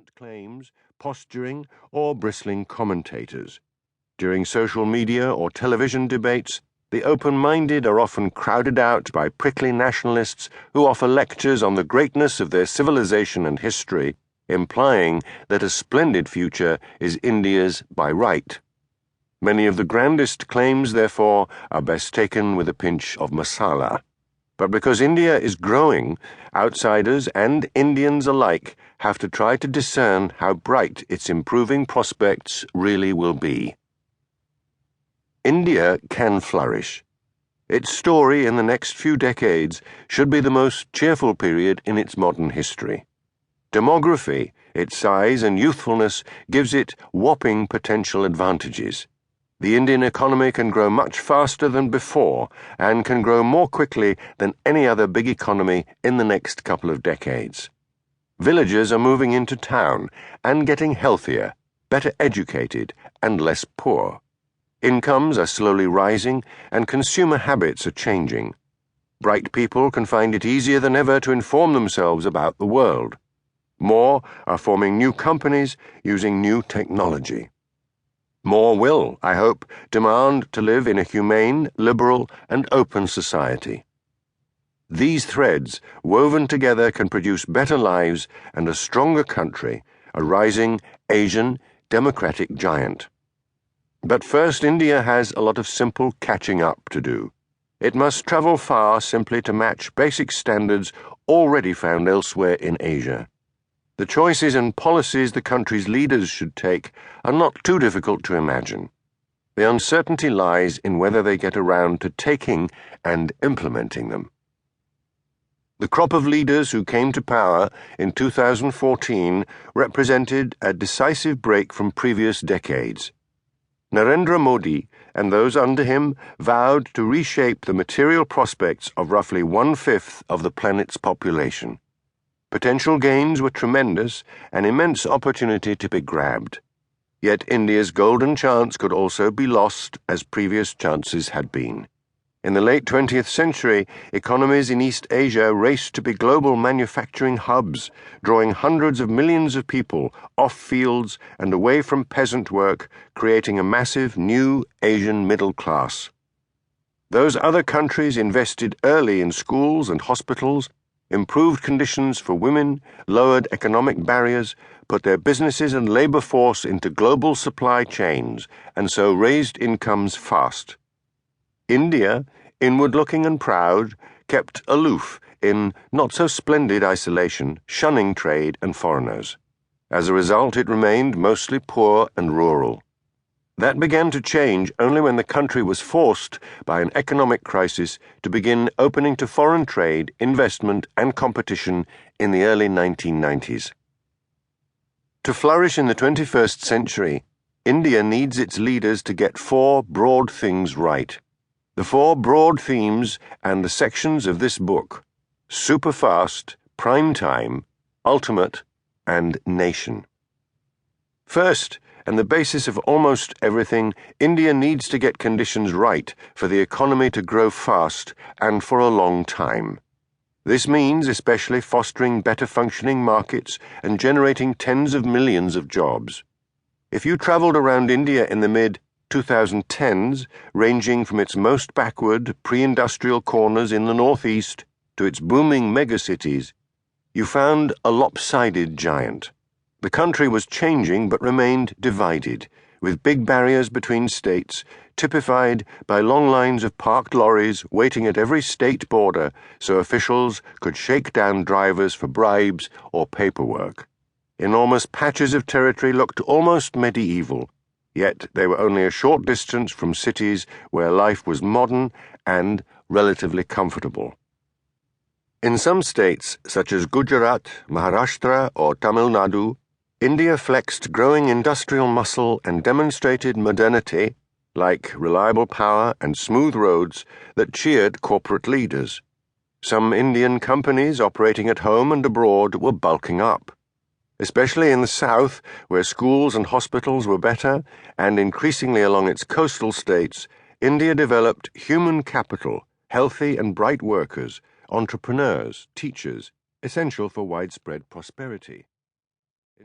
flamboyant claims, posturing, or bristling commentators. During social media or television debates, the open-minded are often crowded out by prickly nationalists who offer lectures on the greatness of their civilization and history, implying that a splendid future is India's by right. Many of the grandest claims, therefore, are best taken with a pinch of masala. But because India is growing, outsiders and Indians alike have to try to discern how bright its improving prospects really will be. India can flourish. Its story in the next few decades should be the most cheerful period in its modern history. Demography, its size and youthfulness, gives it whopping potential advantages. The Indian economy can grow much faster than before and can grow more quickly than any other big economy in the next couple of decades. Villagers are moving into town and getting healthier, better educated, and less poor. Incomes are slowly rising and consumer habits are changing. Bright people can find it easier than ever to inform themselves about the world. More are forming new companies using new technology. More will, I hope, demand to live in a humane, liberal, and open society. These threads, woven together, can produce better lives and a stronger country, a rising, Asian, democratic giant. But first, India has a lot of simple catching up to do. It must travel far simply to match basic standards already found elsewhere in Asia. The choices and policies the country's leaders should take are not too difficult to imagine. The uncertainty lies in whether they get around to taking and implementing them. The crop of leaders who came to power in 2014 represented a decisive break from previous decades. Narendra Modi and those under him vowed to reshape the material prospects of roughly 1/5 of the planet's population. Potential gains were tremendous, an immense opportunity to be grabbed. Yet India's golden chance could also be lost, as previous chances had been. In the late 20th century, economies in East Asia raced to be global manufacturing hubs, drawing hundreds of millions of people off fields and away from peasant work, creating a massive new Asian middle class. Those other countries invested early in schools and hospitals, improved conditions for women, lowered economic barriers, put their businesses and labor force into global supply chains, and so raised incomes fast. India, inward-looking and proud, kept aloof in not-so-splendid isolation, shunning trade and foreigners. As a result, it remained mostly poor and rural. That began to change only when the country was forced by an economic crisis to begin opening to foreign trade, investment, and competition in the early 1990s. To flourish in the 21st century, India needs its leaders to get 4 broad things right. The 4 broad themes and the sections of this book: Superfast, Primetime, Ultimate, and Nation. First, and the basis of almost everything, India needs to get conditions right for the economy to grow fast and for a long time. This means especially fostering better functioning markets and generating tens of millions of jobs. If you traveled around India in the mid-2010s, ranging from its most backward, pre-industrial corners in the northeast to its booming megacities, you found a lopsided giant. The country was changing but remained divided, with big barriers between states, typified by long lines of parked lorries waiting at every state border so officials could shake down drivers for bribes or paperwork. Enormous patches of territory looked almost medieval, yet they were only a short distance from cities where life was modern and relatively comfortable. In some states, such as Gujarat, Maharashtra, or Tamil Nadu, India flexed growing industrial muscle and demonstrated modernity, like reliable power and smooth roads, that cheered corporate leaders. Some Indian companies operating at home and abroad were bulking up. Especially in the south, where schools and hospitals were better, and increasingly along its coastal states, India developed human capital, healthy and bright workers, entrepreneurs, teachers, essential for widespread prosperity.